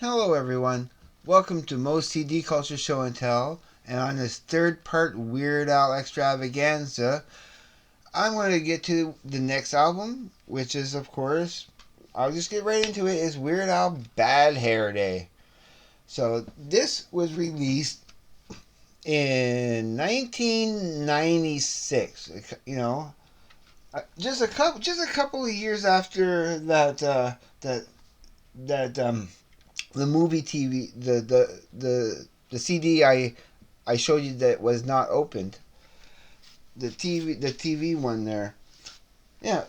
Hello, everyone. Welcome to Moe'S CD Culture Show and Tell. And on this third part Weird Al extravaganza, I'm going to get to the next album, which is, of course, I'll just get right into it, is Weird Al Bad Hair Day. So this was released in 1996. Just a couple of years after that the movie TV the CD I showed you that was not opened, the TV one there. Yeah,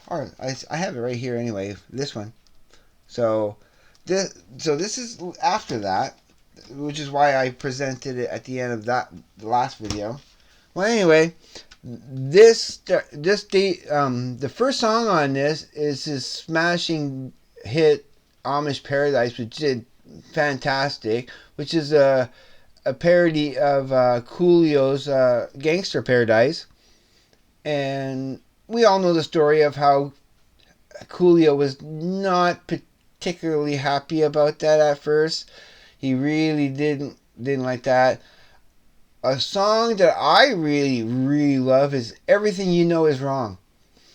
or I have it right here anyway. This one. So this is after that, which is why I presented it at the end of the last video. Well, anyway, the first song on this is his smashing hit Amish Paradise, which did fantastic, which is a parody of Coolio's Gangster Paradise. And we all know the story of how Coolio was not particularly happy about that at first. He really didn't like that. A song that I really, really love is Everything You Know Is Wrong.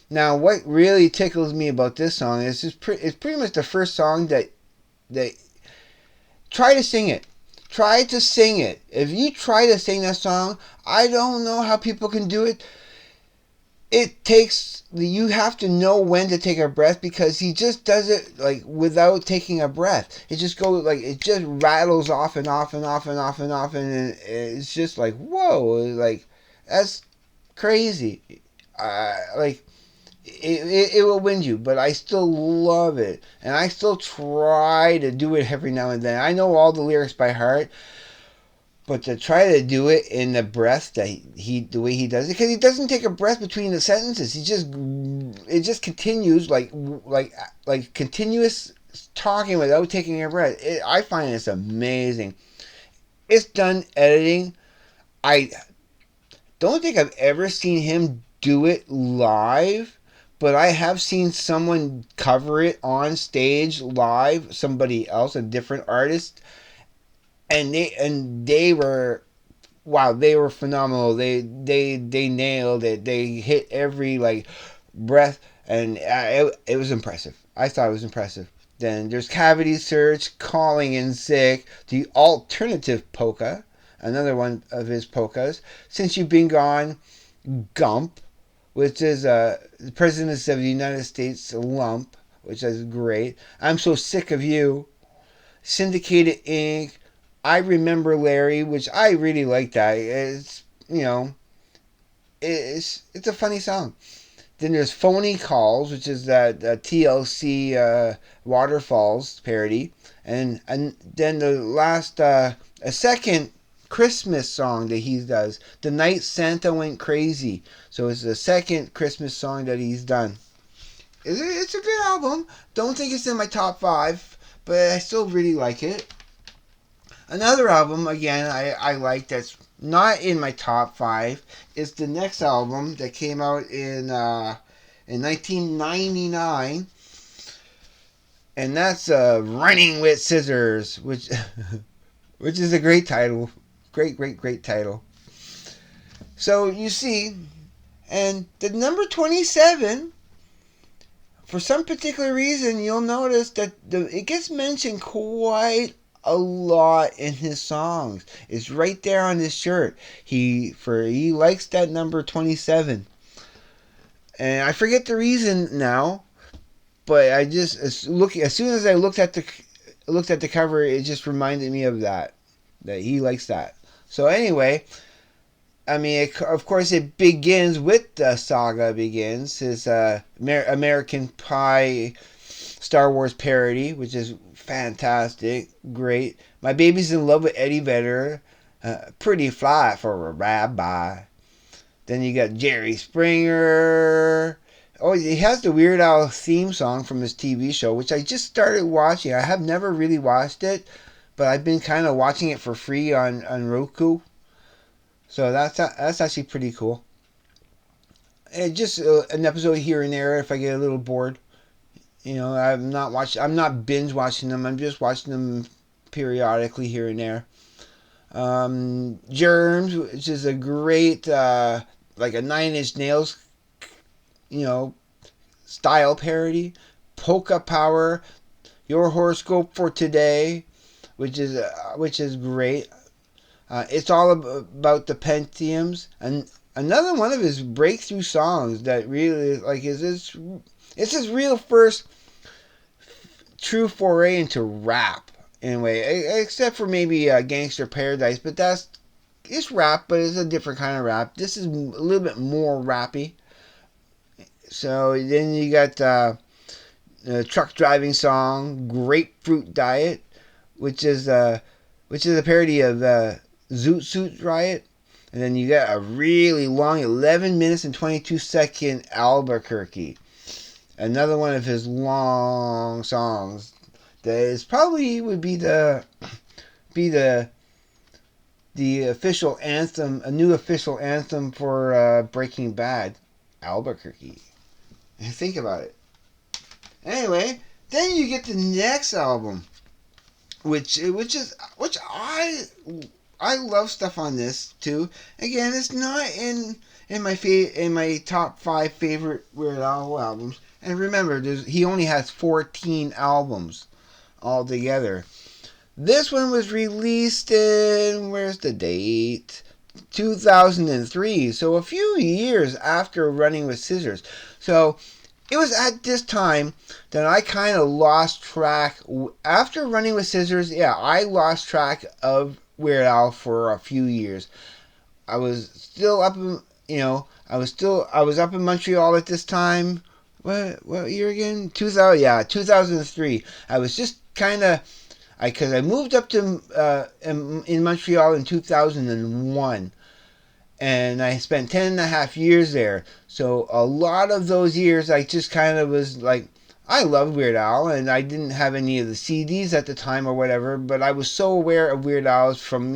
Now, what really tickles me about this song is it's pretty much the first song that try to sing it. Try to sing it. If you try to sing that song, I don't know how people can do it. You have to know when to take a breath, because he just does it like without taking a breath. It just rattles off and off and off and off and off, and it's just like, whoa, like that's crazy. Like it will win you, but I still love it, and I still try to do it every now and then. I know all the lyrics by heart, but to try to do it in the breath the way he does it, because he doesn't take a breath between the sentences. It just continues like continuous talking without taking a breath. I find this amazing. It's done editing. I don't think I've ever seen him do it live, but I have seen someone cover it on stage live, somebody else, a different artist, and they were, wow, they were phenomenal. They nailed it. They hit every like breath, and it was impressive. I thought it was impressive. Then there's Cavity Search, Calling in Sick, the alternative polka, another one of his polkas. Since You've Been Gone, Gump, which is President of the United States lump, which is great. I'm So Sick of You, Syndicated Ink, I Remember Larry, which I really like that. It's a funny song. Then there's Phony Calls, which is that TLC Waterfalls parody, and then the last a second Christmas song that he does, The Night Santa Went Crazy. So it's the second Christmas song that he's done. It's a good album. Don't think it's in my top five, but I still really like it. Another album, again, I like that's not in my top five is the next album that came out in 1999, and that's Running with Scissors, which which is a great title, great title. So you see, and the number 27, for some particular reason, you'll notice that it gets mentioned quite a lot in his songs. It's right there on his shirt. He likes that number 27, and I forget the reason now. But I just as soon as I looked at the cover, it just reminded me of that he likes that. So anyway, I mean, of course, it begins with the saga begins his American Pie Star Wars parody, which is fantastic, great. My Baby's in Love with Eddie Vedder, Pretty Fly for a Rabbi. Then you got Jerry Springer. Oh, he has the Weird Al theme song from his TV show, which I just started watching. I have never really watched it, but I've been kind of watching it for free on Roku. So that's actually pretty cool. And just an episode here and there if I get a little bored. I'm not binge watching them. I'm just watching them periodically here and there. Germs, which is a great like a Nine Inch Nails, you know, style parody. Polka Power, Your Horoscope for Today, which is great. It's all about the Pentiums, and another one of his breakthrough songs that really like is this. It's his real first true foray into rap, anyway, except for maybe Gangster Paradise, but it's rap, but it's a different kind of rap. This is a little bit more rappy. So then you got a truck driving song, Grapefruit Diet, which is which is a parody of Zoot Suit Riot. And then you got a really long 11 minutes and 22-second Albuquerque. Another one of his long songs that is probably would be the official anthem, a new official anthem for Breaking Bad, Albuquerque. And think about it. Anyway, then you get the next album, which I love stuff on this too. Again, it's not in my top 5 favorite Weird Al albums. And remember, he only has 14 albums altogether. This one was released in, where's the date? 2003. So a few years after Running with Scissors. So it was at this time that I kind of lost track. After Running with Scissors, yeah, I lost track of Weird Al for a few years. I was still up in, I was up in Montreal at this time. What year again? 2000, yeah, 2003. I was just kind of, because I moved up to in Montreal in 2001, and I spent 10 and a half years there. So a lot of those years, I just kind of was like, I loved Weird Al, and I didn't have any of the CDs at the time or whatever, but I was so aware of Weird Al's from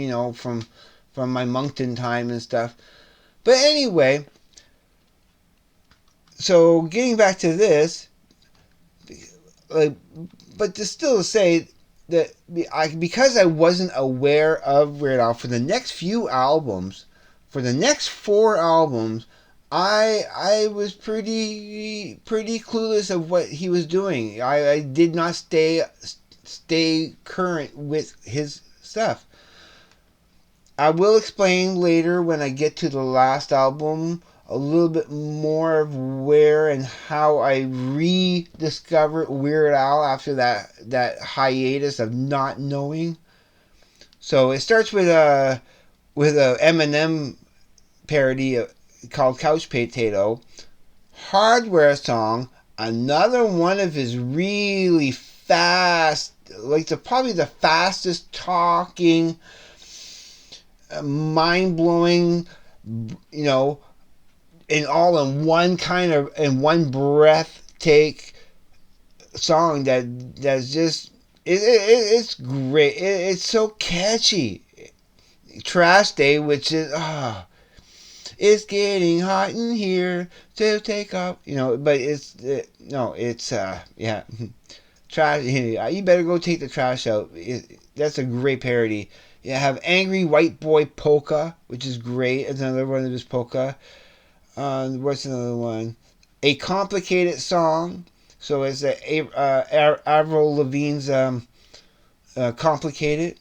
my Moncton time and stuff. But anyway, so getting back to this, like, but to still say that because I wasn't aware of Weird Al for the next few albums, for the next 4 albums, I was pretty clueless of what he was doing. I did not stay current with his stuff. I will explain later when I get to the last album a little bit more of where and how I rediscovered Weird Al after that hiatus of not knowing. So it starts with a Eminem parody called Couch Potato. Hardware song, another one of his really fast, like probably the fastest talking, mind blowing, in one breath take song that's just it's great. It's so catchy. Trash Day, which is it's getting hot in here to take off, but it's yeah. Trash. You better go take the trash out. That's a great parody. You have Angry White Boy Polka, which is great. It's another one of his polka. What's another one? A Complicated Song. So it's Avril Lavigne's Complicated.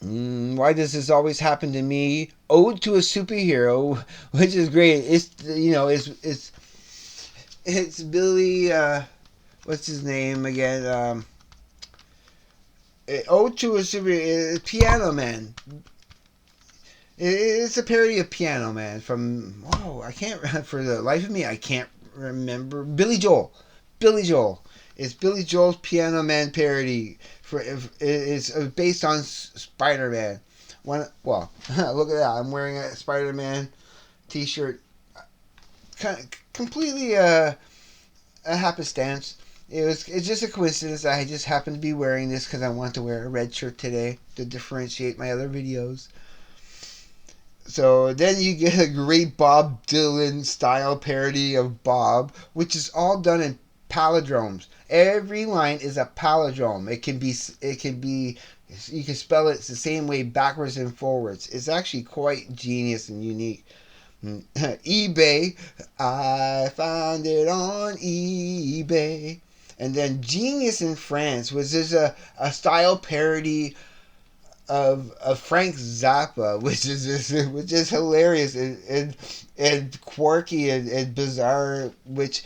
Why does this always happen to me? Ode to a Superhero, which is great. It's Billy. What's his name again? Ode to a Superhero. Piano Man. It's a parody of Piano Man from, I can't, for the life of me, I can't remember. Billy Joel. It's Billy Joel's Piano Man parody. It's based on Spider-Man. Look at that. I'm wearing a Spider-Man t-shirt. Completely a happenstance. It's just a coincidence. I just happened to be wearing this because I want to wear a red shirt today to differentiate my other videos. So then you get a great Bob Dylan style parody of Bob, which is all done in palindromes. Every line is a palindrome. You can spell it the same way backwards and forwards. It's actually quite genius and unique. eBay, I found it on eBay. And then Genius in France, was just a style parody of Frank Zappa, which is hilarious and quirky and bizarre. Which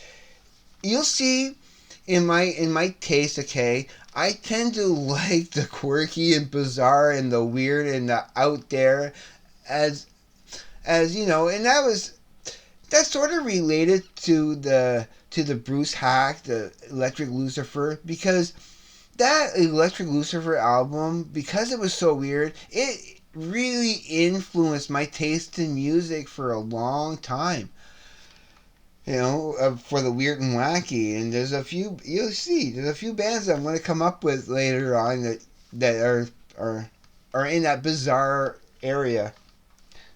you'll see in my taste. Okay, I tend to like the quirky and bizarre and the weird and the out there, as you know, and that's sort of related to the Bruce Hack, the Electric Lucifer, because that Electric Lucifer album, because it was so weird, it really influenced my taste in music for a long time. For the weird and wacky, and there's a few bands that I'm going to come up with later on that are in that bizarre area.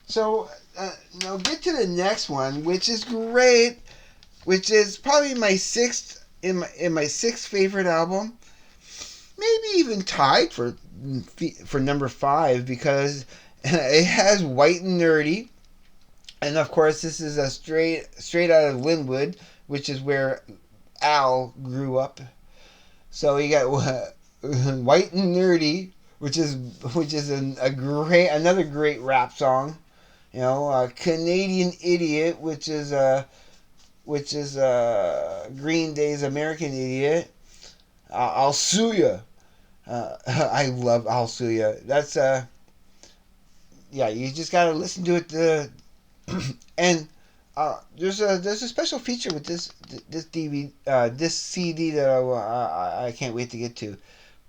So now get to the next one, which is great, which is probably my sixth favorite album, maybe even tied for number 5, because it has White and Nerdy, and of course this is a straight out of Linwood, which is where Al grew up. So you got White and Nerdy, which is another great rap song. Canadian Idiot, which is Green Day's American Idiot. I'll Sue Ya. I love I'll Sue Ya. That's yeah. You just gotta listen to it. And there's a special feature with this DVD this CD that I can't wait to get to.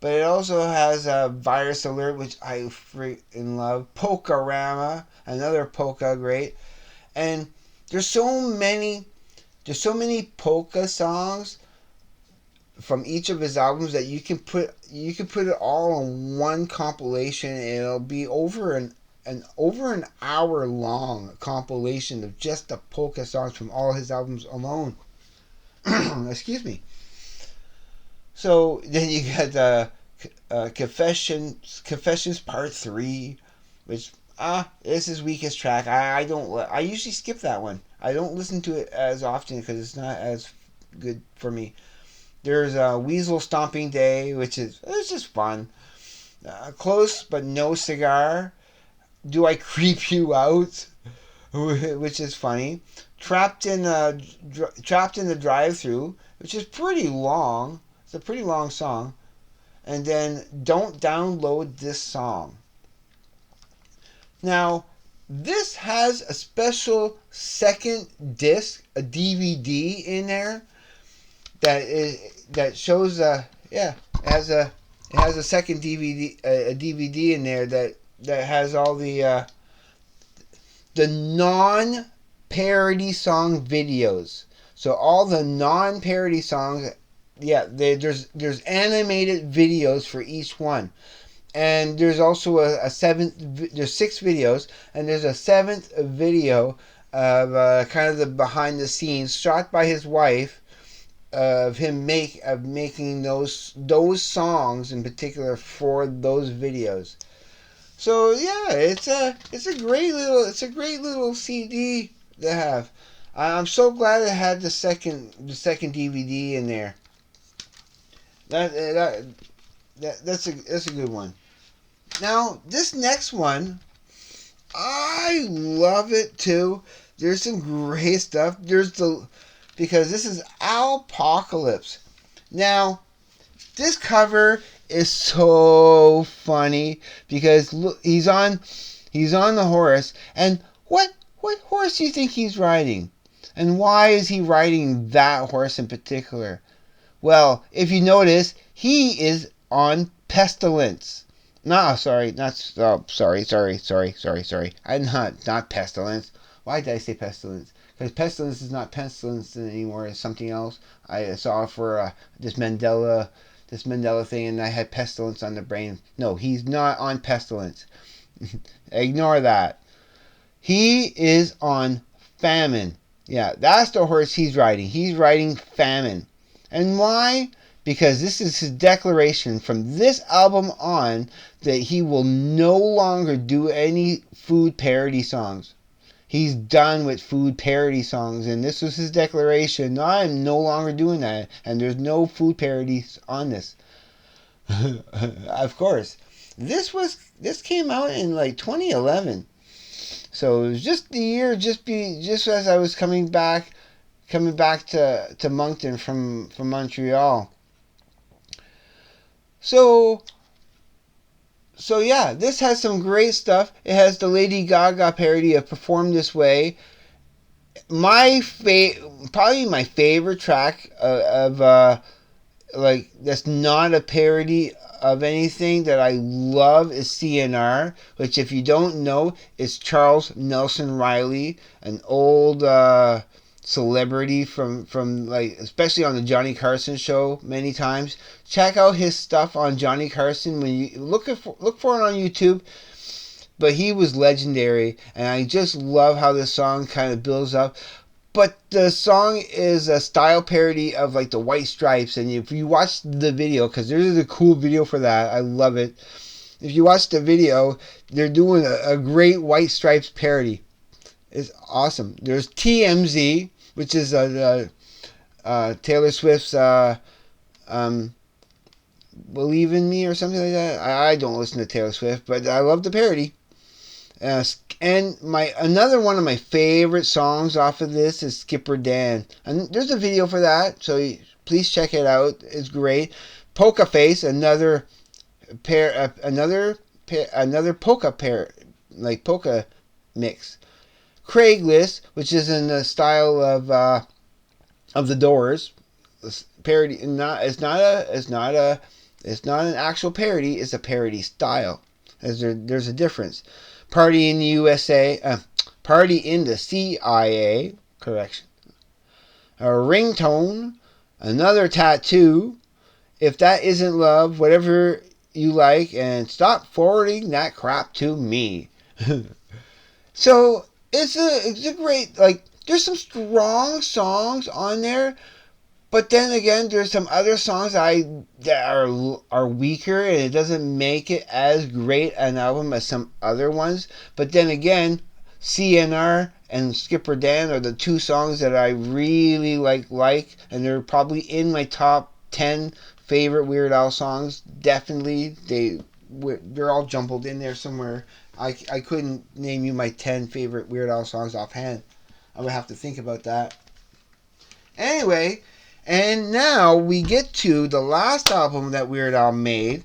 But it also has a Virus Alert, which I freaking love. Polka-rama, another polka great. And there's so many polka songs from each of his albums that you can put it all in one compilation, and it'll be over an hour long compilation of just the polka songs from all his albums alone. Excuse me. So then you got Confessions Part 3, which this is weakest track. I usually skip that one. I don't listen to it as often because it's not as good for me. There's Weasel Stomping Day, it's just fun. Close but No Cigar. Do I Creep You Out? Which is funny. Trapped in the Drive-Thru, which is pretty long. It's a pretty long song. And then Don't Download This Song. Now, this has a special second disc, a DVD in there that shows it has a second DVD in there that has all the non-parody song videos. So all the non-parody songs, there's animated videos for each one. And there's also there's 6 videos, and there's a 7th video of kind of the behind the scenes shot by his wife of him making those songs in particular for those videos. So yeah, it's a great little CD to have. I'm so glad it had the second DVD in there. That's a good one. Now this next one, I love it too. There's some great stuff. Because this is Alpocalypse. Now, this cover is so funny because look, he's on the horse, and what horse do you think he's riding? And why is he riding that horse in particular? Well, if you notice, he is on Pestilence. No, sorry, sorry. I'm not Pestilence. Why did I say Pestilence? Because Pestilence is not Pestilence anymore. It's something else. I saw for this Mandela thing, and I had Pestilence on the brain. No, he's not on Pestilence. Ignore that. He is on Famine. Yeah, that's the horse he's riding. He's riding Famine. And why? Because this is his declaration from this album on that he will no longer do any food parody songs. He's done with food parody songs, and this was his declaration. I'm no longer doing that, and there's no food parodies on this. Of course, this came out in like 2011, so it was just the year, just as I was coming back to Moncton from Montreal. So yeah, this has some great stuff. It has the Lady Gaga parody of "Perform This Way." Probably my favorite track of like that's not a parody of anything that I love is CNR, which if you don't know is Charles Nelson Riley, an old celebrity from like especially on the Johnny Carson show many times. Check out his stuff on Johnny Carson when you look for it on YouTube. But he was legendary, and I just love how this song kind of builds up. But the song is a style parody of like the White Stripes, and if you watch the video, because there's a cool video for that, I love it. If you watch the video, they're doing a great White Stripes parody. It's awesome. There's TMZ, which is Taylor Swift's "Believe in Me" or something like that. I don't listen to Taylor Swift, but I love the parody. And another one of my favorite songs off of this is "Skipper Dan," and there's a video for that, so please check it out. It's great. "Polka Face," another polka mix. "Craigslist," which is in the style of the Doors. Parody. It's not an actual parody. It's a parody style. There's a difference. "Party in the USA," "Party in the CIA," correction. A "Ringtone," another "Tattoo," "If That Isn't Love," "Whatever You Like," and "Stop Forwarding That Crap to Me." So it's a great, like, there's some strong songs on there. But then again, there's some other songs that are weaker, and it doesn't make it as great an album as some other ones. But then again, CNR and "Skipper Dan" are the two songs that I really like, and they're probably in my top 10 favorite Weird Al songs. Definitely, they're all jumbled in there somewhere. I couldn't name you my 10 favorite Weird Al songs offhand. I would have to think about that. Anyway. And now we get to the last album that Weird Al made,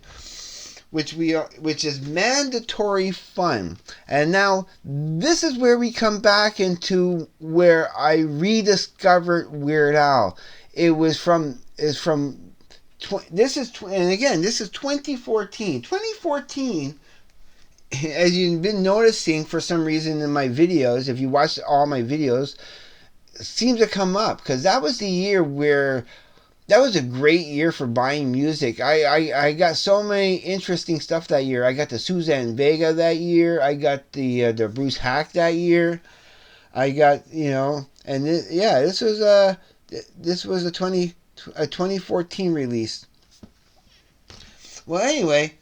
which is "Mandatory Fun." And now this is where we come back into where I rediscovered Weird Al. This is 2014. 2014, as you've been noticing for some reason in my videos, if you watch all my videos, seems to come up because that was the year where that was a great year for buying music. I got so many interesting stuff that year. I got the Suzanne Vega that year. I got the Bruce Hack that year. I got and this was a 2014 release. Well, anyway,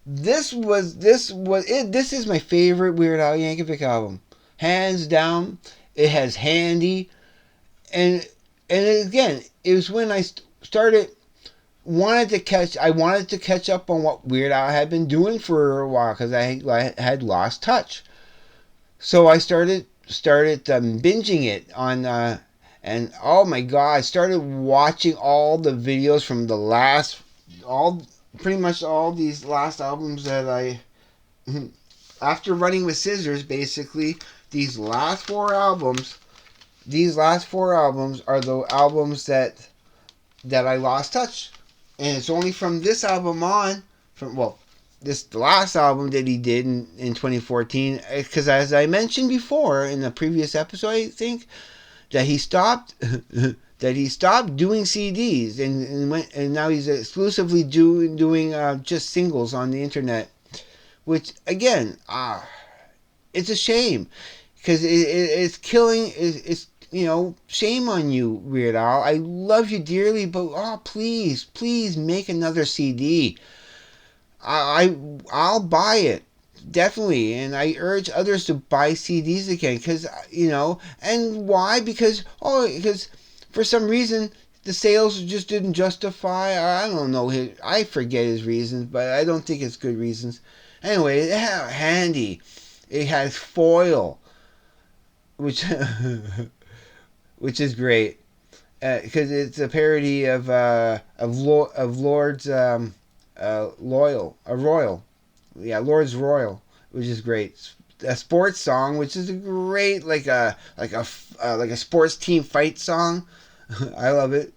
this is my favorite Weird Al Yankovic album, hands down. It has "Handy." And again, it was when I wanted to catch up on what Weird Al had been doing for a while because I had lost touch. So I started binging it on and oh my god, I started watching all the videos from pretty much all these last albums that I after Running with Scissors, basically these last four albums are the albums that I lost touch. And it's only from this album on, the last album that he did in 2014, because as I mentioned before in the previous episode, I think, that he stopped doing CDs and now he's exclusively doing just singles on the internet, which again, it's a shame because it's killing shame on you, Weird Al. I love you dearly, but please, please make another CD. I'll buy it definitely, and I urge others to buy CDs again because and why? Because for some reason the sales just didn't justify. I don't know. I forget his reasons, but I don't think it's good reasons. Anyway, it had handy. It has foil, which which is great because it's a parody of Lord's Royal, yeah, Lord's Royal, which is great. A sports song, which is a great like a sports team fight song. I love it.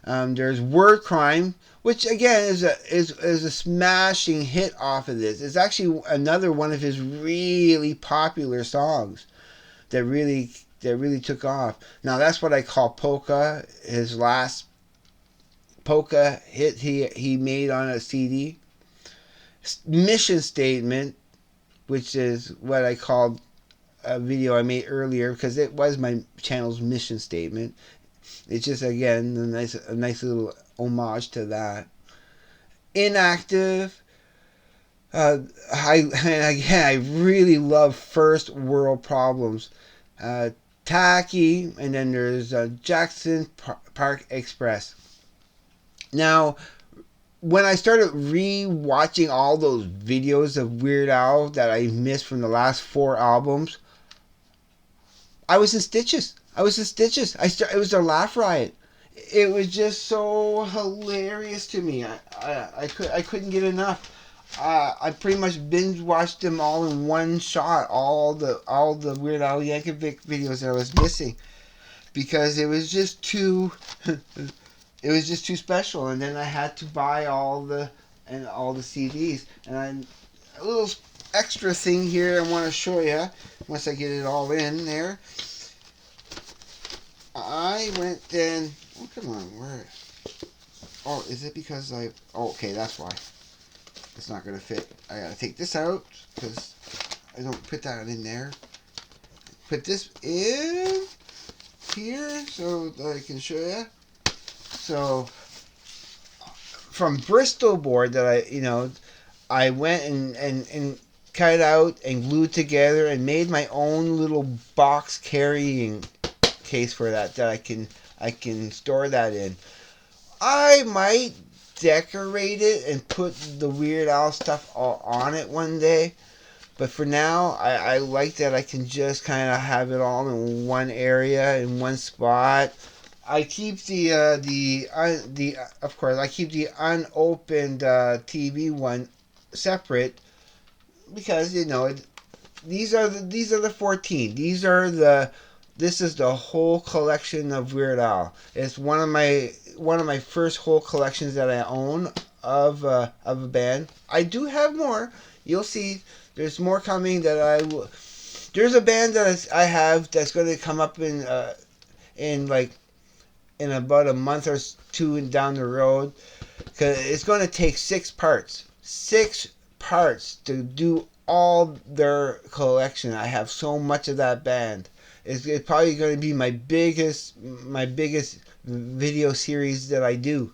There's Word Crime, which again is a smashing hit off of this. It's actually another one of his really popular songs that really took off. Now that's what I call polka. His last polka hit he made on a CD. Mission Statement, which is what I called a video I made earlier because it was my channel's mission statement. It's just again a nice little homage to that. Inactive. I really love First World Problems. Tacky, and then there's Jackson Park Express. Now, when I started re-watching all those videos of Weird Al that I missed from the last 4 albums, I was in stitches. It was a laugh riot. It was just so hilarious to me. I couldn't get enough. I pretty much binge watched them all in one shot. All the Weird Al Yankovic videos that I was missing because it was just too. It was just too special, and then I had to buy all the CDs. And a little extra thing here I want to show you once I get it all in there. I went then. Oh, come on, where? Oh, is it because I? Oh, okay, that's why. It's not gonna fit. I gotta take this out because I don't put that in there. Put this in here so that I can show you. So from Bristol board that I went and cut out and glued together and made my own little box carrying case for that I can store that in. I might decorate it and put the Weird Al stuff all on it one day. But for now, I like that I can just kind of have it all in one area, in one spot. I keep of course I keep the unopened TV one separate because these are the 14. This is the whole collection of Weird Al. It's one of my first whole collections that I own of a band. I do have more. You'll see. There's more coming that I will. There's a band that I have that's going to come up in about a month or 2 down the road. Cause it's going to take 6 parts. 6 parts to do all their collection. I have so much of that band. It's probably going to be my biggest video series that I do.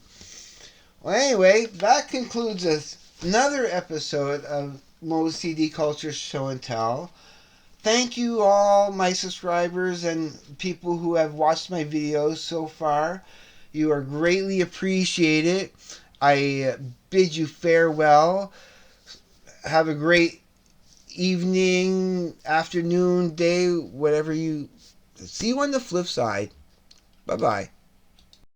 Well, anyway, that concludes another episode of Moe'S CD Culture Show and Tell. Thank you all my subscribers and people who have watched my videos so far. You are greatly appreciated. I bid you farewell. Have a great evening, afternoon, day, whatever you... See you on the flip side. Bye-bye.